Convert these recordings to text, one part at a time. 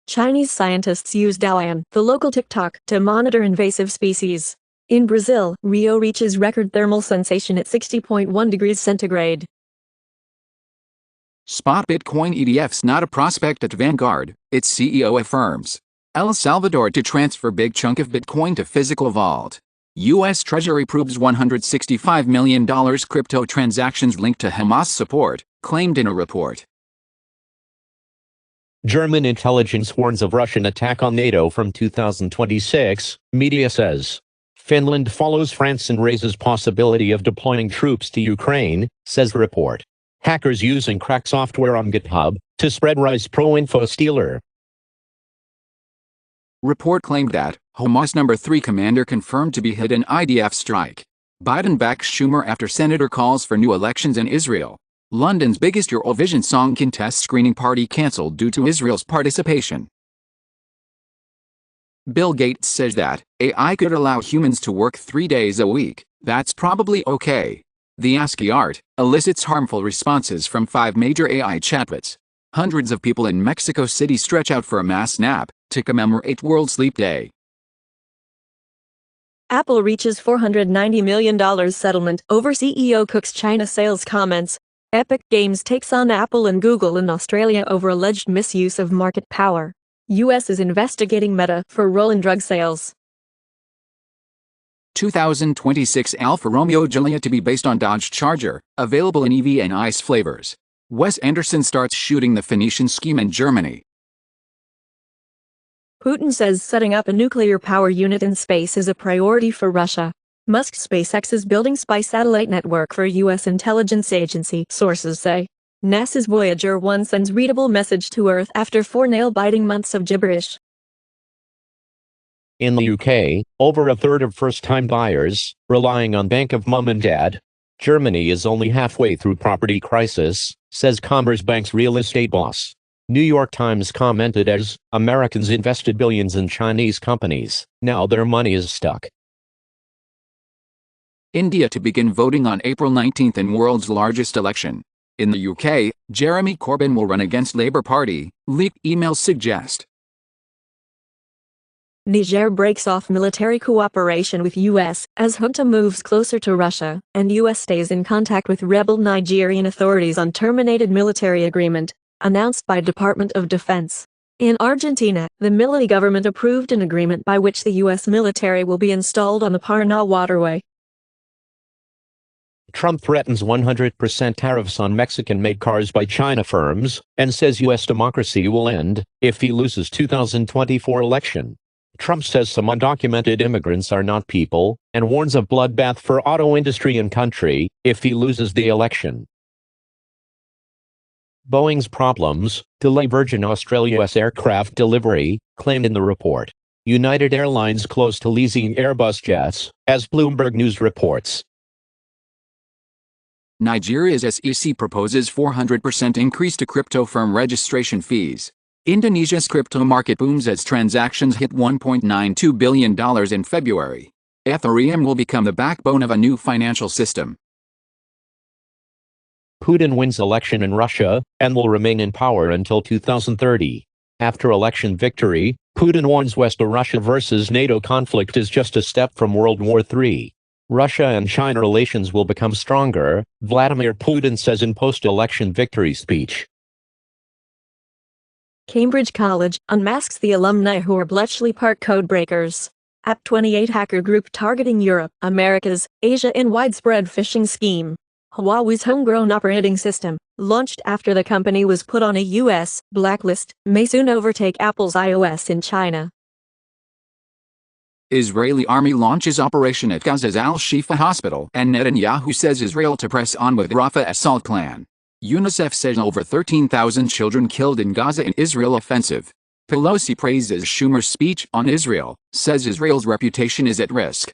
Chinese scientists use Daoan, the local TikTok, to monitor invasive species. In Brazil, Rio reaches record thermal sensation at 60.1 degrees centigrade. Spot Bitcoin ETFs not a prospect at Vanguard, its CEO affirms. El Salvador to transfer big chunk of Bitcoin to physical vault. U.S. Treasury proves $165 million crypto transactions linked to Hamas support, claimed in a report. German intelligence warns of Russian attack on NATO from 2026, media says. Finland follows France and raises possibility of deploying troops to Ukraine, says report. Hackers using crack software on GitHub to spread Rise pro-info stealer. Report claimed that Hamas No. 3 commander confirmed to be hit in IDF strike. Biden backs Schumer after senator calls for new elections in Israel. London's biggest Eurovision Song Contest screening party cancelled due to Israel's participation. Bill Gates says that AI could allow humans to work 3 days a week. That's probably okay. The ASCII art elicits harmful responses from 5 major AI chatbots. Hundreds of people in Mexico City stretch out for a mass nap to commemorate World Sleep Day. Apple reaches $490 million settlement over CEO Cook's China sales comments. Epic Games takes on Apple and Google in Australia over alleged misuse of market power. U.S. is investigating Meta for role in drug sales. 2026 Alfa Romeo Giulia to be based on Dodge Charger, available in EV and ICE flavors. Wes Anderson starts shooting the Phoenician Scheme in Germany. Putin says setting up a nuclear power unit in space is a priority for Russia. Musk SpaceX is building spy satellite network for U.S. intelligence agency, sources say. NASA's Voyager 1 sends readable message to Earth after 4 nail-biting months of gibberish. In the UK, over a third of first-time buyers relying on Bank of Mum and Dad. Germany is only halfway through property crisis, says Commerzbank's real estate boss. New York Times commented as, Americans invested billions in Chinese companies, now their money is stuck. India to begin voting on April 19 in world's largest election. In the UK, Jeremy Corbyn will run against Labour Party, leaked emails suggest. Niger breaks off military cooperation with U.S. as junta moves closer to Russia, and U.S. stays in contact with rebel Nigerian authorities on terminated military agreement, announced by Department of Defense. In Argentina, the Milei government approved an agreement by which the U.S. military will be installed on the Paraná waterway. Trump threatens 100% tariffs on Mexican-made cars by China firms, and says U.S. democracy will end if he loses 2024 election. Trump says some undocumented immigrants are not people, and warns of bloodbath for auto industry and country if he loses the election. Boeing's problems delay Virgin Australia's aircraft delivery, claimed in the report. United Airlines close to leasing Airbus jets, as Bloomberg News reports. Nigeria's SEC proposes 400% increase to crypto firm registration fees. Indonesia's crypto market booms as transactions hit $1.92 billion in February. Ethereum will become the backbone of a new financial system. Putin wins election in Russia and will remain in power until 2030. After election victory, Putin warns West a Russia versus NATO conflict is just a step from World War III. Russia and China relations will become stronger, Vladimir Putin says in post-election victory speech. Cambridge College unmasks the alumni who are Bletchley Park codebreakers. App28 hacker group targeting Europe, Americas, Asia in widespread phishing scheme. Huawei's homegrown operating system, launched after the company was put on a U.S. blacklist, may soon overtake Apple's iOS in China. Israeli army launches operation at Gaza's Al-Shifa hospital, and Netanyahu says Israel to press on with Rafah assault plan. UNICEF says over 13,000 children killed in Gaza in Israel offensive. Pelosi praises Schumer's speech on Israel, says Israel's reputation is at risk.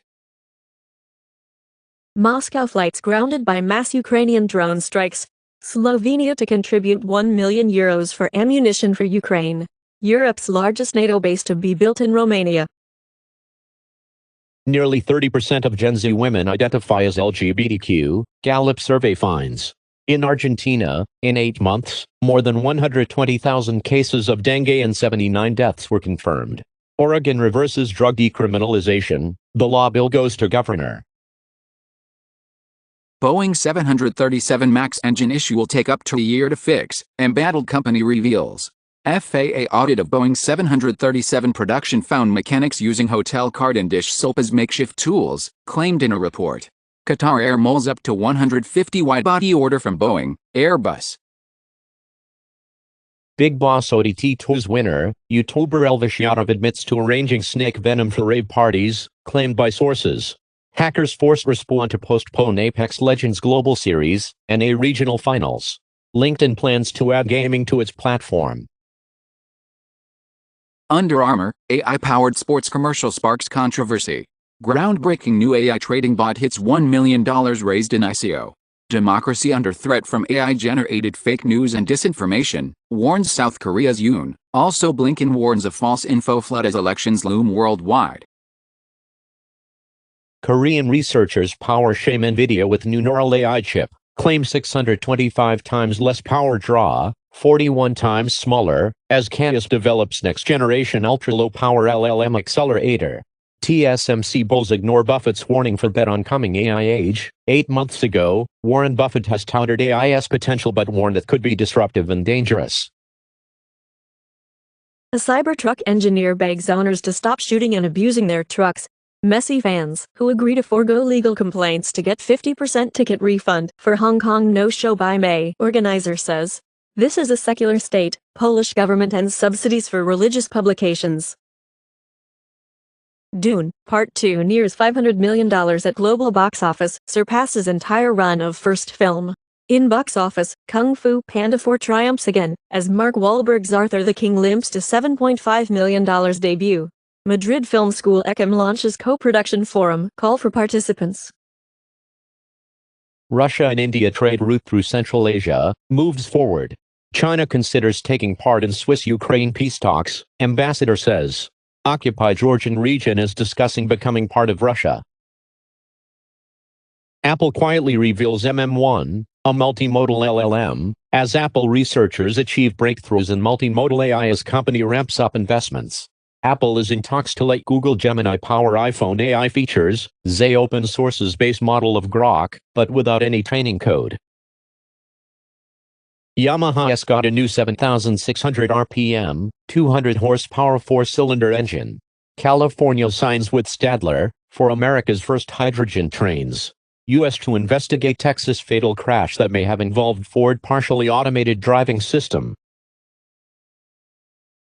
Moscow flights grounded by mass Ukrainian drone strikes. Slovenia to contribute €1 million for ammunition for Ukraine. Europe's largest NATO base to be built in Romania. Nearly 30% of Gen Z women identify as LGBTQ, Gallup survey finds. In Argentina, in 8 months, more than 120,000 cases of dengue and 79 deaths were confirmed. Oregon reverses drug decriminalization. The law bill goes to governor. Boeing 737 MAX engine issue will take up to a year to fix, embattled company reveals. FAA audit of Boeing 737 production found mechanics using hotel card and dish soap as makeshift tools, claimed in a report. Qatar Air mulls up to 150 wide-body order from Boeing, Airbus. Big Boss ODT Tours winner, YouTuber Elvish Yadav admits to arranging snake venom for rave parties, claimed by sources. Hackers forced Respawn to postpone Apex Legends Global Series, and a regional finals. LinkedIn plans to add gaming to its platform. Under Armour, AI-powered sports commercial sparks controversy. Groundbreaking new AI trading bot hits $1 million raised in ICO. Democracy under threat from AI-generated fake news and disinformation, warns South Korea's Yoon. Also Blinken warns of false info flood as elections loom worldwide. Korean researchers power shame NVIDIA with new neural AI chip, claim 625 times less power draw, 41 times smaller, as Canvas develops next-generation ultra-low-power LLM accelerator. TSMC bulls ignore Buffett's warning for bet on coming AI age. 8 months ago, Warren Buffett has touted AI's potential but warned it could be disruptive and dangerous. A Cybertruck engineer begs owners to stop shooting and abusing their trucks. Messy fans, who agree to forego legal complaints to get 50% ticket refund for Hong Kong no-show by May, organizer says. This is a secular state. Polish government ends subsidies for religious publications. Dune, Part 2 nears $500 million at global box office, surpasses entire run of first film. In box office, Kung Fu Panda 4 triumphs again, as Mark Wahlberg's Arthur the King limps to $7.5 million debut. Madrid Film School ECAM launches co-production forum, call for participants. Russia and India trade route through Central Asia moves forward. China considers taking part in Swiss-Ukraine peace talks, ambassador says. Occupied Georgian region is discussing becoming part of Russia. Apple quietly reveals MM1, a multimodal LLM, as Apple researchers achieve breakthroughs in multimodal AI as company ramps up investments. Apple is in talks to let Google Gemini power iPhone AI features, Zay open source's base model of Grok, but without any training code. Yamaha has got a new 7,600 RPM, 200 horsepower 4-cylinder engine. California signs with Stadler for America's first hydrogen trains. U.S. to investigate Texas fatal crash that may have involved Ford partially automated driving system.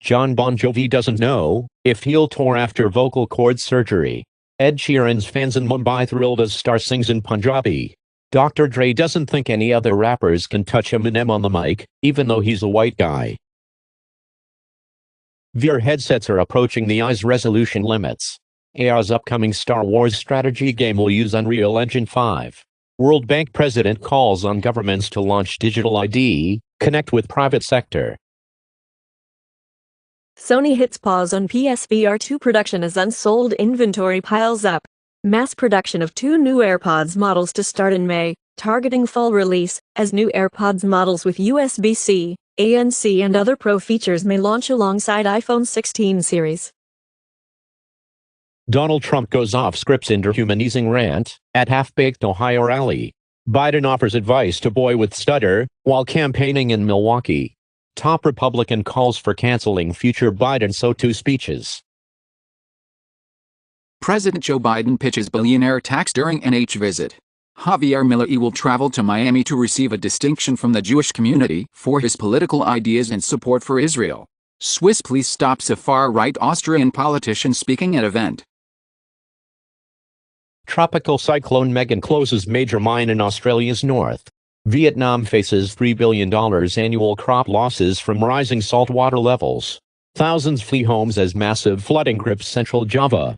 Jon Bon Jovi doesn't know if he'll tour after vocal cord surgery. Ed Sheeran's fans in Mumbai thrilled as star sings in Punjabi. Dr. Dre doesn't think any other rappers can touch Eminem on the mic, even though he's a white guy. VR headsets are approaching the eye's resolution limits. AR's upcoming Star Wars strategy game will use Unreal Engine 5. World Bank president calls on governments to launch digital ID, connect with private sector. Sony hits pause on PSVR 2 production as unsold inventory piles up. Mass production of 2 new AirPods models to start in May, targeting fall release, as new AirPods models with USB-C, ANC and other Pro features may launch alongside iPhone 16 series. Donald Trump goes off script in dehumanizing rant at half-baked Ohio rally. Biden offers advice to boy with stutter while campaigning in Milwaukee. Top Republican calls for canceling future Biden SO2 speeches. President Joe Biden pitches billionaire tax during NH visit. Javier Milei will travel to Miami to receive a distinction from the Jewish community for his political ideas and support for Israel. Swiss police stops a far-right Austrian politician speaking at event. Tropical cyclone Megan closes major mine in Australia's north. Vietnam faces $3 billion annual crop losses from rising saltwater levels. Thousands flee homes as massive flooding grips central Java.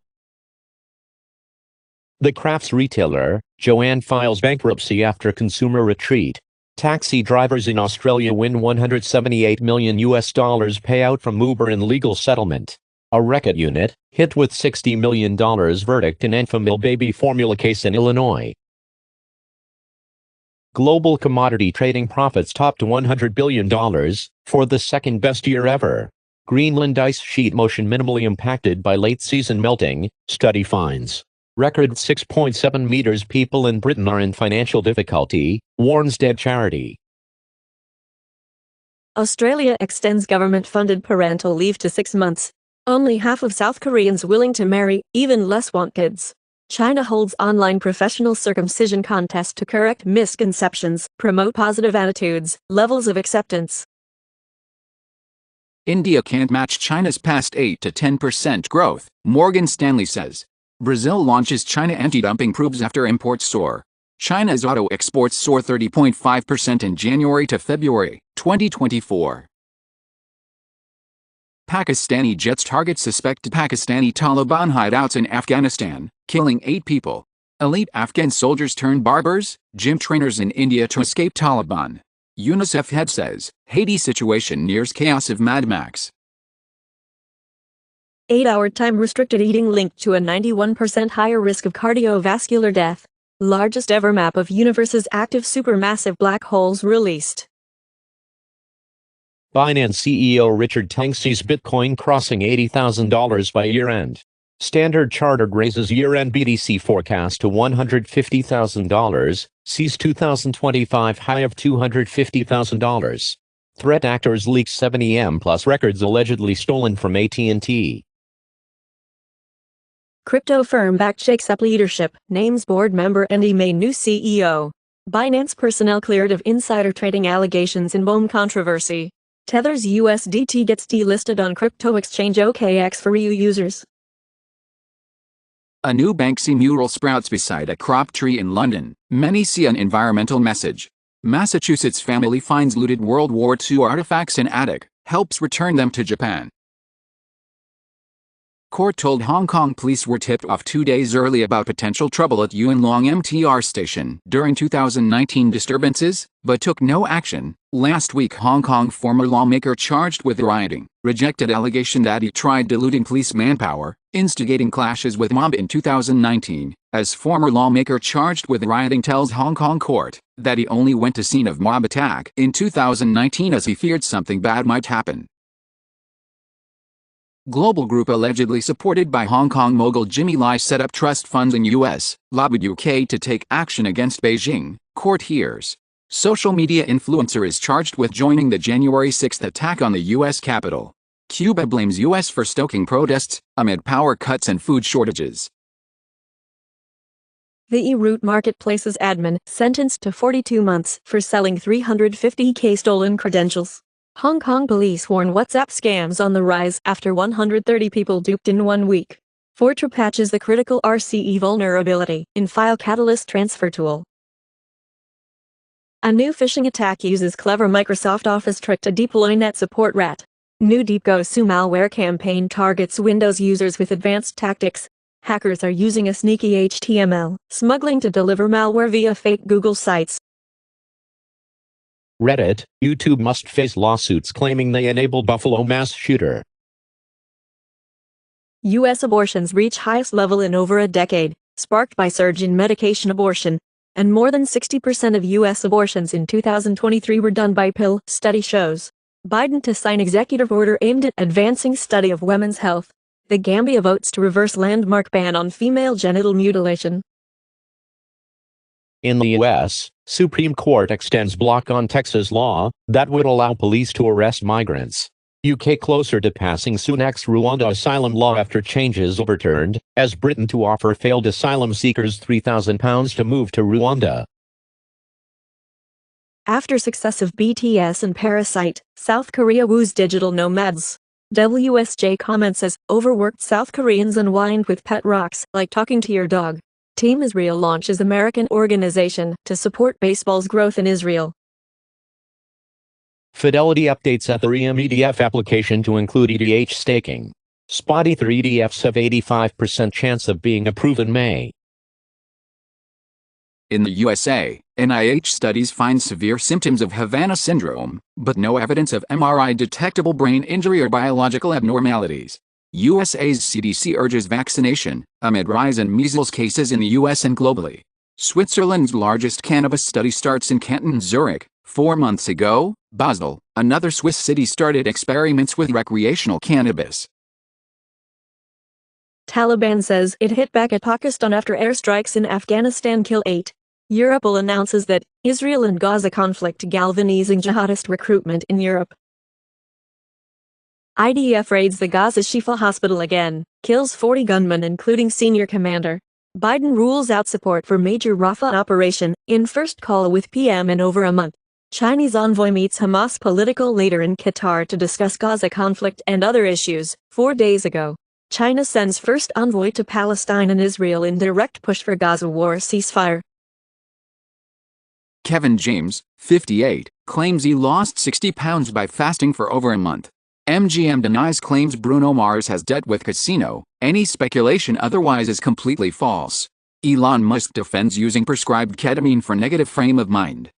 The crafts retailer, Joanne files bankruptcy after consumer retreat. Taxi drivers in Australia win $178 million payout from Uber in legal settlement. A Reckitt unit, hit with $60 million verdict in Enfamil baby formula case in Illinois. Global commodity trading profits topped $100 billion for the second best year ever. Greenland ice sheet motion minimally impacted by late-season melting, study finds. Record 6.7 meters. People in Britain are in financial difficulty, warns Dead Charity. Australia extends government-funded parental leave to 6 months. Only half of South Koreans willing to marry, even less want kids. China holds online professional circumcision contest to correct misconceptions, promote positive attitudes, levels of acceptance. India can't match China's past 8 to 10% growth, Morgan Stanley says. Brazil launches China anti-dumping probes after imports soar. China's auto exports soar 30.5% in January to February 2024. Pakistani jets target suspected Pakistani Taliban hideouts in Afghanistan, killing 8 people. Elite Afghan soldiers turned barbers, gym trainers in India to escape Taliban. UNICEF head says, Haiti situation nears chaos of Mad Max. 8-hour time-restricted eating linked to a 91% higher risk of cardiovascular death. Largest ever map of universe's active supermassive black holes released. Binance CEO Richard Tang sees Bitcoin crossing $80,000 by year-end. Standard Chartered raises year-end BTC forecast to $150,000, sees 2025 high of $250,000. Threat actors leak 70M plus records allegedly stolen from AT&T. Crypto firm backed shakes up leadership, names board member and May new CEO. Binance personnel cleared of insider trading allegations in BOM controversy. Tether's USDT gets delisted on crypto exchange OKX for EU users. A new Banksy mural sprouts beside a crop tree in London. Many see an environmental message. Massachusetts family finds looted World War II artifacts in attic, helps return them to Japan. Court told Hong Kong police were tipped off 2 days early about potential trouble at Yuen Long MTR station during 2019 disturbances, but took no action. Last week, Hong Kong former lawmaker charged with rioting rejected allegation that he tried diluting police manpower, instigating clashes with mob in 2019, as former lawmaker charged with rioting tells Hong Kong court that he only went to scene of mob attack in 2019 as he feared something bad might happen. Global group allegedly supported by Hong Kong mogul Jimmy Lai set up trust funds in US, lobbied UK to take action against Beijing, court hears. Social media influencer is charged with joining the January 6 attack on the US Capitol. Cuba blames US for stoking protests amid power cuts and food shortages. The eRoute Marketplace's admin sentenced to 42 months for selling 350K stolen credentials. Hong Kong police warn WhatsApp scams on the rise after 130 people duped in 1 week. Fortra patches the critical RCE vulnerability in File Catalyst Transfer Tool. A new phishing attack uses clever Microsoft Office trick to deploy net support rat. New DeepGoSu malware campaign targets Windows users with advanced tactics. Hackers are using a sneaky HTML smuggling to deliver malware via fake Google sites. Reddit, YouTube must face lawsuits claiming they enabled Buffalo mass shooter. U.S. abortions reach highest level in over a decade, sparked by surge in medication abortion, and more than 60% of U.S. abortions in 2023 were done by pill, study shows. Biden to sign executive order aimed at advancing study of women's health. The Gambia votes to reverse landmark ban on female genital mutilation. In the U.S., Supreme Court extends block on Texas law that would allow police to arrest migrants. UK closer to passing Sunak's Rwanda asylum law after changes overturned, as Britain to offer failed asylum seekers £3,000 to move to Rwanda. After success of BTS and Parasite, South Korea woos digital nomads. WSJ comments as overworked South Koreans unwind with pet rocks like talking to your dog. Team Israel launches American organization to support baseball's growth in Israel. Fidelity updates Ethereum EDF application to include ETH staking. Spot Ether ETFs have 85% chance of being approved in May. In the USA, NIH studies find severe symptoms of Havana syndrome, but no evidence of MRI-detectable brain injury or biological abnormalities. USA's CDC urges vaccination, amid rise in measles cases in the US and globally. Switzerland's largest cannabis study starts in Canton, Zurich. 4 months ago, Basel, another Swiss city, started experiments with recreational cannabis. Taliban says it hit back at Pakistan after airstrikes in Afghanistan kill 8. Europol announces that Israel and Gaza conflict galvanizing jihadist recruitment in Europe. IDF raids the Gaza Shifa hospital again, kills 40 gunmen including senior commander. Biden rules out support for major Rafah operation, in first call with PM in over a month. Chinese envoy meets Hamas political leader in Qatar to discuss Gaza conflict and other issues. 4 days ago, China sends first envoy to Palestine and Israel in direct push for Gaza war ceasefire. Kevin James, 58, claims he lost 60 pounds by fasting for over a month. MGM denies claims Bruno Mars has debt with casino. Any speculation otherwise is completely false. Elon Musk defends using prescribed ketamine for negative frame of mind.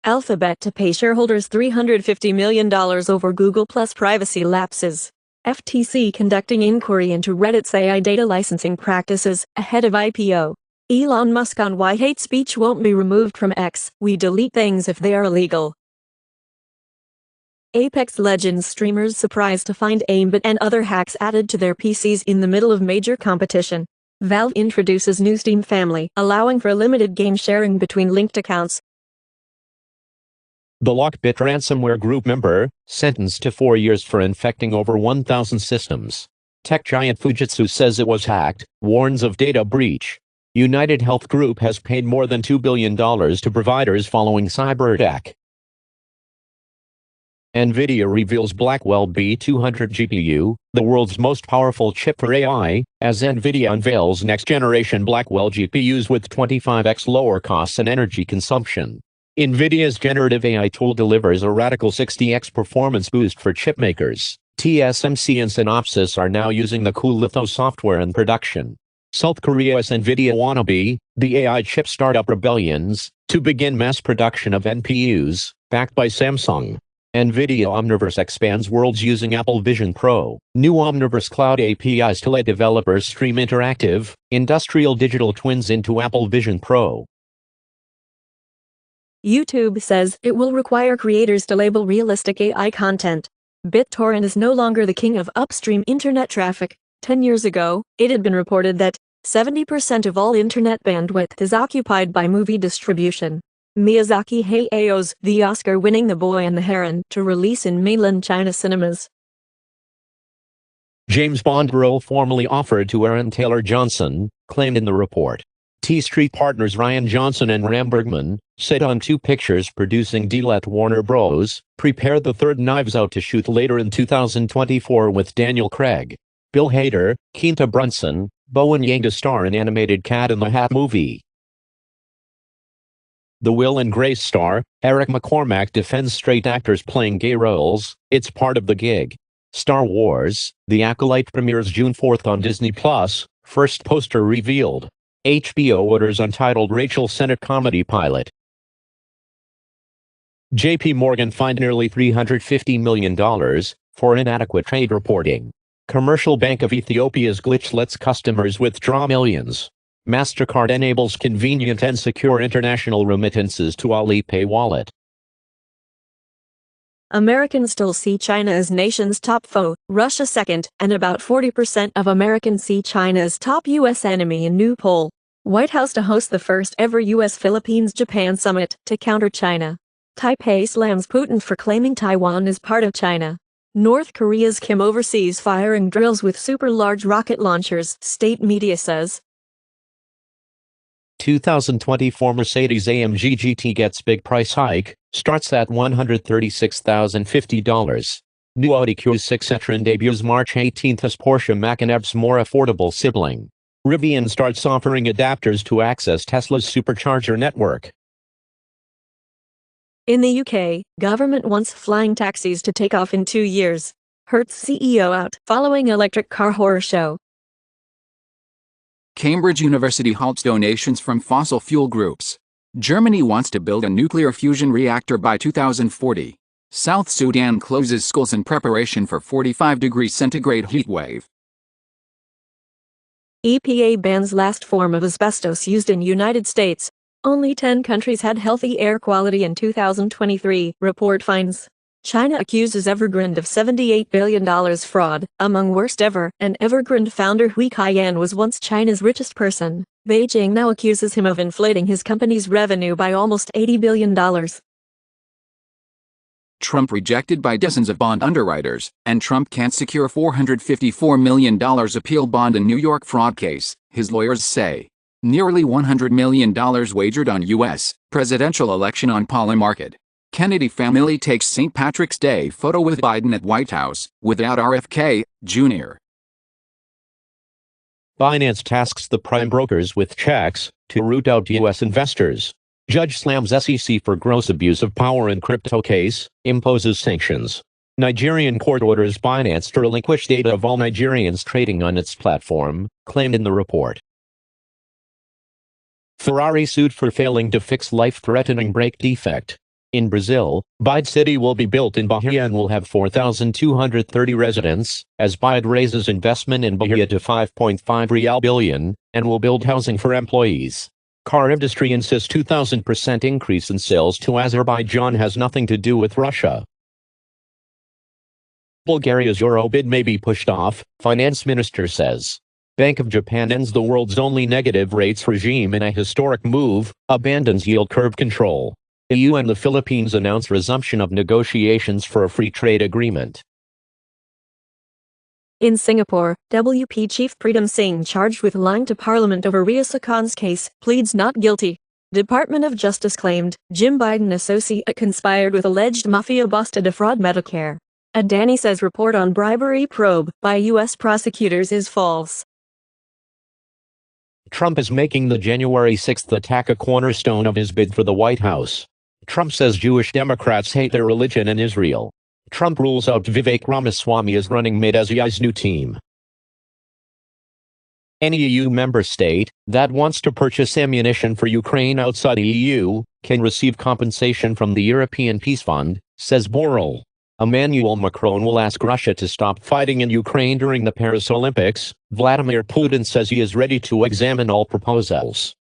Alphabet to pay shareholders $350 million over Google Plus privacy lapses. FTC conducting inquiry into Reddit's AI data licensing practices ahead of IPO. Elon Musk on why hate speech won't be removed from X. We delete things if they are illegal. Apex Legends streamers surprised to find aimbot and other hacks added to their PCs in the middle of major competition. Valve introduces new Steam family, allowing for limited game sharing between linked accounts. The Lockbit ransomware group member, sentenced to 4 years for infecting over 1,000 systems. Tech giant Fujitsu says it was hacked, warns of data breach. United Health Group has paid more than $2 billion to providers following cyber attack. NVIDIA reveals Blackwell B200 GPU, the world's most powerful chip for AI, as NVIDIA unveils next-generation Blackwell GPUs with 25x lower costs and energy consumption. NVIDIA's generative AI tool delivers a radical 60x performance boost for chipmakers. TSMC and Synopsys are now using the Coolitho software in production. South Korea's NVIDIA wannabe, the AI chip startup Rebellions, to begin mass production of NPUs, backed by Samsung. NVIDIA Omniverse expands worlds using Apple Vision Pro. New Omniverse Cloud APIs to let developers stream interactive, industrial digital twins into Apple Vision Pro. YouTube says it will require creators to label realistic AI content. BitTorrent is no longer the king of upstream internet traffic. 10 years ago, it had been reported that 70% of all internet bandwidth is occupied by movie distribution. Miyazaki Hayayo's The Oscar-winning The Boy and the Heron to release in mainland China cinemas. James Bond role formerly offered to Aaron Taylor Johnson, claimed in the report. T Street partners Rian Johnson and Ram Bergman said on 2 pictures producing deal at Warner Bros. Prepare the third Knives Out to shoot later in 2024 with Daniel Craig, Bill Hader, Quinta Brunson, Bowen Yang to star in animated Cat in the Hat movie. The Will and Grace star, Eric McCormack defends straight actors playing gay roles. It's part of the gig. Star Wars: The Acolyte premieres June 4th on Disney+, first poster revealed. HBO orders untitled Rachel Sennett comedy pilot. JP Morgan fined nearly $350 million for inadequate trade reporting. Commercial Bank of Ethiopia's glitch lets customers withdraw millions. MasterCard enables convenient and secure international remittances to Alipay wallet. Americans still see China as nation's top foe, Russia second, and about 40% of Americans see China as top U.S. enemy in new poll. White House to host the first ever U.S.-Philippines-Japan summit to counter China. Taipei slams Putin for claiming Taiwan is part of China. North Korea's Kim oversees firing drills with super-large rocket launchers, state media says. 2024 Mercedes-AMG GT gets big price hike, starts at $136,050. New Audi Q6 e-tron debuts March 18 as Porsche Macan's more affordable sibling. Rivian starts offering adapters to access Tesla's supercharger network. In the UK, government wants flying taxis to take off in 2 years. Hertz CEO out following electric car horror show. Cambridge University halts donations from fossil fuel groups. Germany wants to build a nuclear fusion reactor by 2040. South Sudan closes schools in preparation for 45 degrees centigrade heatwave. EPA bans last form of asbestos used in United States. Only 10 countries had healthy air quality in 2023, report finds. China accuses Evergrande of $78 billion fraud, among worst ever, and Evergrande founder Hui Kaiyan was once China's richest person. Beijing now accuses him of inflating his company's revenue by almost $80 billion. Trump rejected by dozens of bond underwriters, and Trump can't secure $454 million appeal bond in New York fraud case, his lawyers say. Nearly $100 million wagered on U.S. presidential election on Poly market. Kennedy family takes St. Patrick's Day photo with Biden at White House, without RFK, Jr. Binance tasks the prime brokers with checks to root out U.S. investors. Judge slams SEC for gross abuse of power in crypto case, imposes sanctions. Nigerian court orders Binance to relinquish data of all Nigerians trading on its platform, claimed in the report. Ferrari sued for failing to fix life-threatening brake defect. In Brazil, Bide City will be built in Bahia and will have 4,230 residents, as Bide raises investment in Bahia to $5.5 billion, and will build housing for employees. Car industry insists 2,000% increase in sales to Azerbaijan has nothing to do with Russia. Bulgaria's euro bid may be pushed off, finance minister says. Bank of Japan ends the world's only negative rates regime in a historic move, abandons yield curve control. EU and the Philippines announce resumption of negotiations for a free trade agreement. In Singapore, WP Chief Pritam Singh charged with lying to Parliament over Riyasa Khan's case, pleads not guilty. Department of Justice claimed Jim Biden associate conspired with alleged mafia boss to defraud Medicare. Adani says report on bribery probe by U.S. prosecutors is false. Trump is making the January 6th attack a cornerstone of his bid for the White House. Trump says Jewish Democrats hate their religion and Israel. Trump rules out Vivek Ramaswamy as running mate as EI's new team. Any EU member state that wants to purchase ammunition for Ukraine outside the EU can receive compensation from the European Peace Fund, says Borrell. Emmanuel Macron will ask Russia to stop fighting in Ukraine during the Paris Olympics. Vladimir Putin says he is ready to examine all proposals.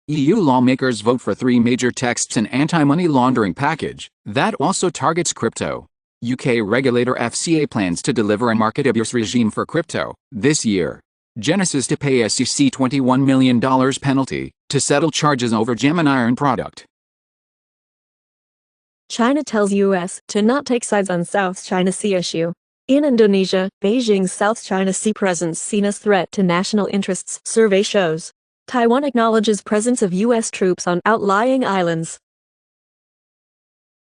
EU lawmakers vote for 3 major texts in anti-money laundering package that also targets crypto. UK regulator FCA plans to deliver a market abuse regime for crypto this year. Genesis to pay SEC $21 million penalty to settle charges over Gemini product. China tells U.S. to not take sides on South China Sea issue. In Indonesia, Beijing's South China Sea presence seen as threat to national interests, survey shows. Taiwan acknowledges presence of U.S. troops on outlying islands.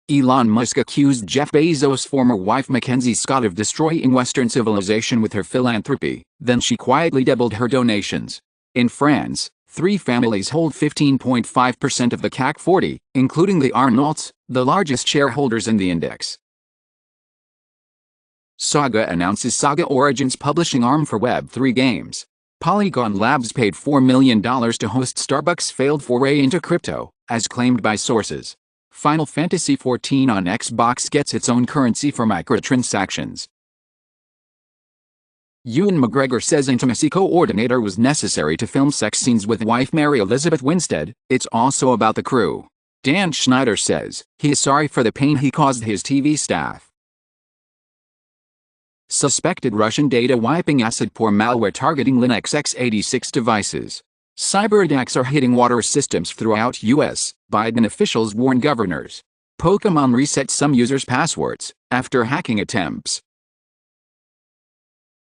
Elon Musk accused Jeff Bezos' former wife Mackenzie Scott of destroying Western civilization with her philanthropy, then she quietly doubled her donations. In France, 3 families hold 15.5% of the CAC 40, including the Arnolds, the largest shareholders in the index. Saga announces Saga Origins publishing arm for Web3 games. Polygon Labs paid $4 million to host Starbucks' failed foray into crypto, as claimed by sources. Final Fantasy XIV on Xbox gets its own currency for microtransactions. Ewan McGregor says intimacy coordinator was necessary to film sex scenes with wife Mary Elizabeth Winstead. It's also about the crew. Dan Schneider says he is sorry for the pain he caused his TV staff. Suspected Russian data wiping acid pour malware targeting Linux x86 devices. Cyberattacks are hitting water systems throughout U.S., Biden officials warn governors. Pokemon resets some users' passwords after hacking attempts.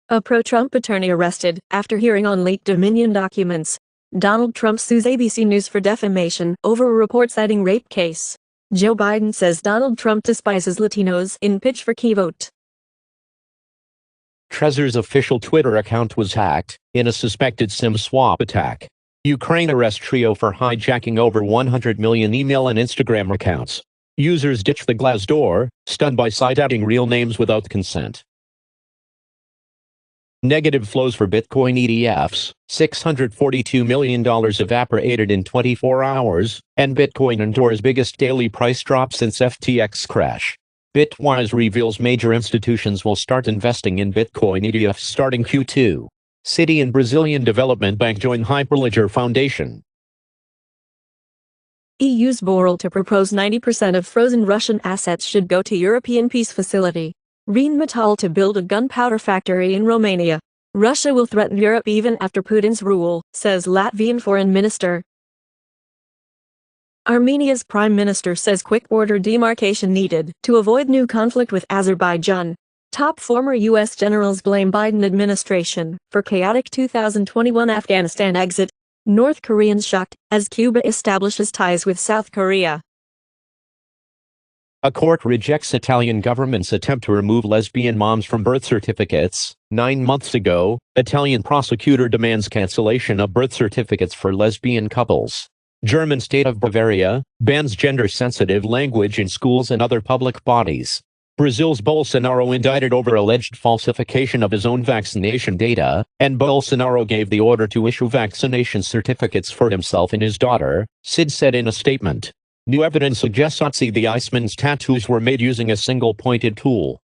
A pro-Trump attorney arrested after hearing on leaked Dominion documents. Donald Trump sues ABC News for defamation over a report citing rape case. Joe Biden says Donald Trump despises Latinos in pitch for key vote. Trezor's official Twitter account was hacked in a suspected SIM swap attack. Ukraine arrests trio for hijacking over 100 million email and Instagram accounts. Users ditch the glass door, stunned by site adding real names without consent. Negative flows for Bitcoin ETFs, $642 million evaporated in 24 hours, and Bitcoin endures biggest daily price drop since FTX crash. Bitwise reveals major institutions will start investing in Bitcoin ETFs starting Q2. Citi and Brazilian Development Bank join Hyperledger Foundation. EU's Borrell to propose 90% of frozen Russian assets should go to European peace facility. Rheinmetall to build a gunpowder factory in Romania. Russia will threaten Europe even after Putin's rule, says Latvian foreign minister. Armenia's prime minister says quick border demarcation needed to avoid new conflict with Azerbaijan. Top former U.S. generals blame Biden administration for chaotic 2021 Afghanistan exit. North Koreans shocked as Cuba establishes ties with South Korea. A court rejects Italian government's attempt to remove lesbian moms from birth certificates. 9 months ago, Italian prosecutor demands cancellation of birth certificates for lesbian couples. German state of Bavaria bans gender-sensitive language in schools and other public bodies. Brazil's Bolsonaro indicted over alleged falsification of his own vaccination data, and Bolsonaro gave the order to issue vaccination certificates for himself and his daughter, Cid said in a statement. New evidence suggests Otzi the Iceman's tattoos were made using a single pointed tool.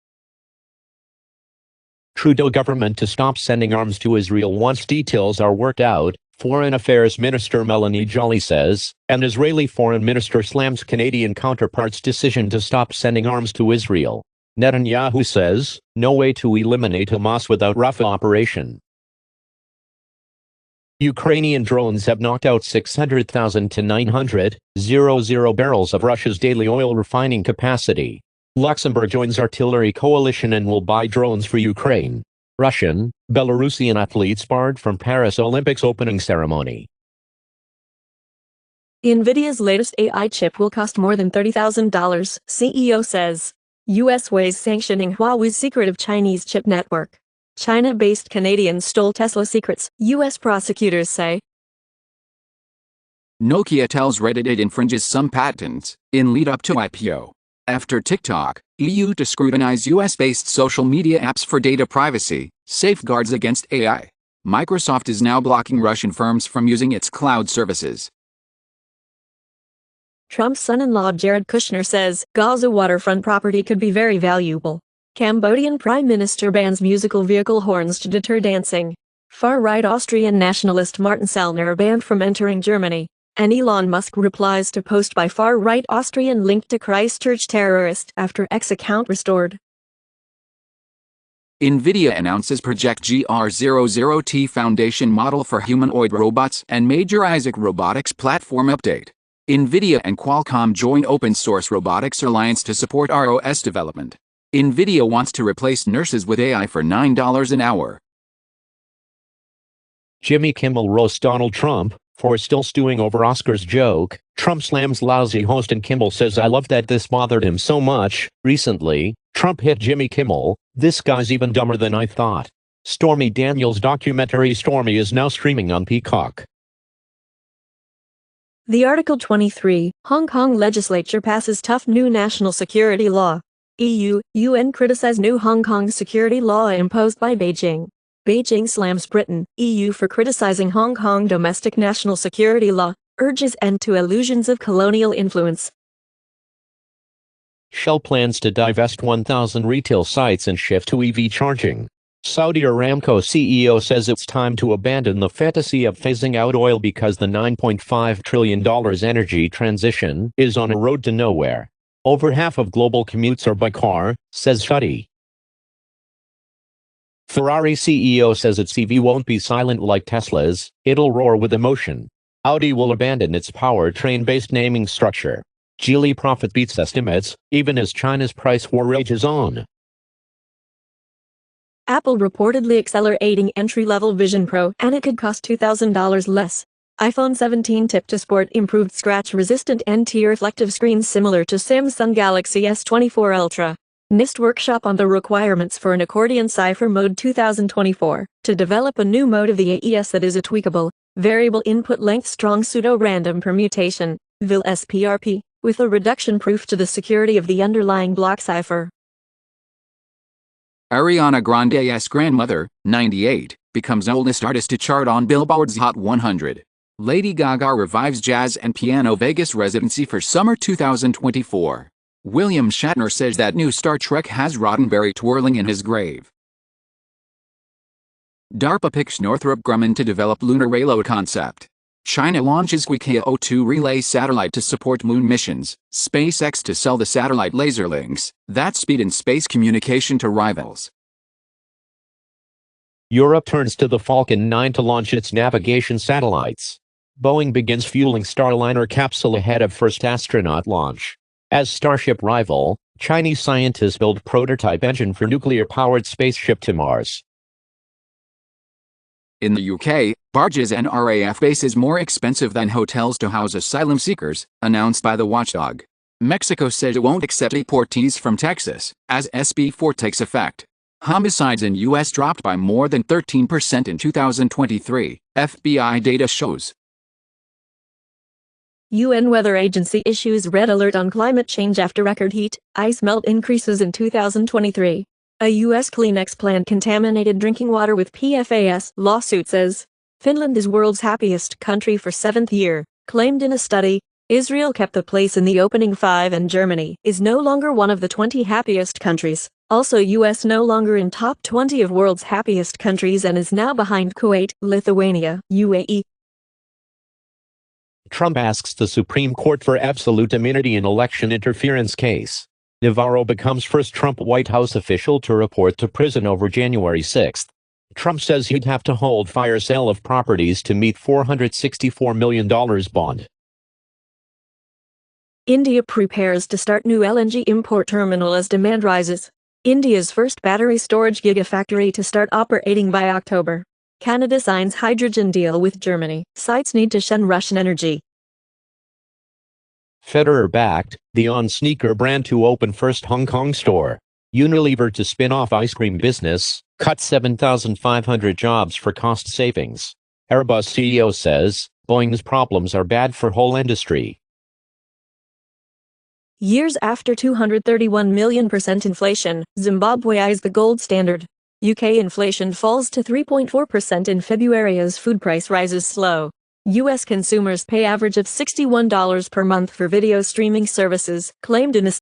Trudeau government to stop sending arms to Israel once details are worked out, Foreign Affairs Minister Melanie Joly says. An Israeli foreign minister slams Canadian counterpart's decision to stop sending arms to Israel. Netanyahu says, no way to eliminate Hamas without Rafah operation. Ukrainian drones have knocked out 600,000 to 900,000 barrels of Russia's daily oil refining capacity. Luxembourg joins artillery coalition and will buy drones for Ukraine. Russian, Belarusian athletes barred from Paris Olympics opening ceremony. NVIDIA's latest AI chip will cost more than $30,000, CEO says. U.S. weighs sanctioning Huawei's secretive Chinese chip network. China-based Canadians stole Tesla secrets, U.S. prosecutors say. Nokia tells Reddit it infringes some patents in lead-up to IPO. After TikTok, EU to scrutinize US-based social media apps for data privacy, safeguards against AI. Microsoft is now blocking Russian firms from using its cloud services. Trump's son-in-law Jared Kushner says Gaza waterfront property could be very valuable. Cambodian Prime Minister bans musical vehicle horns to deter dancing. Far-right Austrian nationalist Martin Sellner banned from entering Germany. And Elon Musk replies to post by far-right Austrian linked to Christchurch terrorist after X account restored. NVIDIA announces Project GR00T Foundation model for humanoid robots and major Isaac Robotics platform update. NVIDIA and Qualcomm join open-source robotics alliance to support ROS development. NVIDIA wants to replace nurses with AI for $9 an hour. Jimmy Kimmel roasts Donald Trump for still stewing over Oscars joke. Trump slams lousy host and Kimmel says I love that this bothered him so much. Recently, Trump hit Jimmy Kimmel, this guy's even dumber than I thought. Stormy Daniels' documentary Stormy is now streaming on Peacock. The Article 23, Hong Kong legislature passes tough new national security law. EU, UN criticize new Hong Kong security law imposed by Beijing. Beijing slams Britain, EU for criticizing Hong Kong domestic national security law, urges end to illusions of colonial influence. Shell plans to divest 1,000 retail sites and shift to EV charging. Saudi Aramco CEO says it's time to abandon the fantasy of phasing out oil because the $9.5 trillion energy transition is on a road to nowhere. Over half of global commutes are by car, says study. Ferrari CEO says its EV won't be silent like Tesla's, it'll roar with emotion. Audi will abandon its powertrain-based naming structure. Geely profit beats estimates, even as China's price war rages on. Apple reportedly accelerating entry-level Vision Pro, and it could cost $2,000 less. iPhone 17 tipped to sport improved scratch-resistant NT reflective screens similar to Samsung Galaxy S24 Ultra. NIST workshop on the requirements for an accordion cipher mode 2024 to develop a new mode of the AES that is a tweakable, variable input length strong pseudo-random permutation, VIL SPRP, with a reduction proof to the security of the underlying block cipher. Ariana Grande's grandmother, 98, becomes oldest artist to chart on Billboard's Hot 100. Lady Gaga revives jazz and piano Vegas residency for summer 2024. William Shatner says that new Star Trek has Roddenberry twirling in his grave. DARPA picks Northrop Grumman to develop lunar payload concept. China launches Kuikai O2 relay satellite to support moon missions. SpaceX to sell the satellite laser links that speed in space communication to rivals. Europe turns to the Falcon 9 to launch its navigation satellites. Boeing begins fueling Starliner capsule ahead of first astronaut launch. As Starship rival, Chinese scientists build prototype engine for nuclear-powered spaceship to Mars. In the UK, barges and RAF base is more expensive than hotels to house asylum seekers, announced by the watchdog. Mexico says it won't accept deportees from Texas, as SB 4 takes effect. Homicides in U.S. dropped by more than 13% in 2023, FBI data shows. UN Weather Agency issues red alert on climate change after record heat, ice melt increases in 2023. A U.S. Kleenex plant contaminated drinking water with PFAS. Lawsuit says Finland is world's happiest country for 7th year, claimed in a study. Israel kept the place in the opening 5 and Germany is no longer one of the 20 happiest countries. Also U.S. no longer in top 20 of world's happiest countries and is now behind Kuwait, Lithuania, UAE. Trump asks the Supreme Court for absolute immunity in election interference case. Navarro becomes first Trump White House official to report to prison over January 6. Trump says he'd have to hold fire sale of properties to meet $464 million bond. India prepares to start new LNG import terminal as demand rises. India's first battery storage gigafactory to start operating by October. Canada signs hydrogen deal with Germany. Sites need to shun Russian energy. Federer-backed, the On sneaker brand to open first Hong Kong store. Unilever to spin off ice cream business, cut 7,500 jobs for cost savings. Airbus CEO says, Boeing's problems are bad for whole industry. Years after 231 million % inflation, Zimbabwe eyes the gold standard. UK inflation falls to 3.4% in February as food price rises slow. US consumers pay average of $61 per month for video streaming services, claimed in a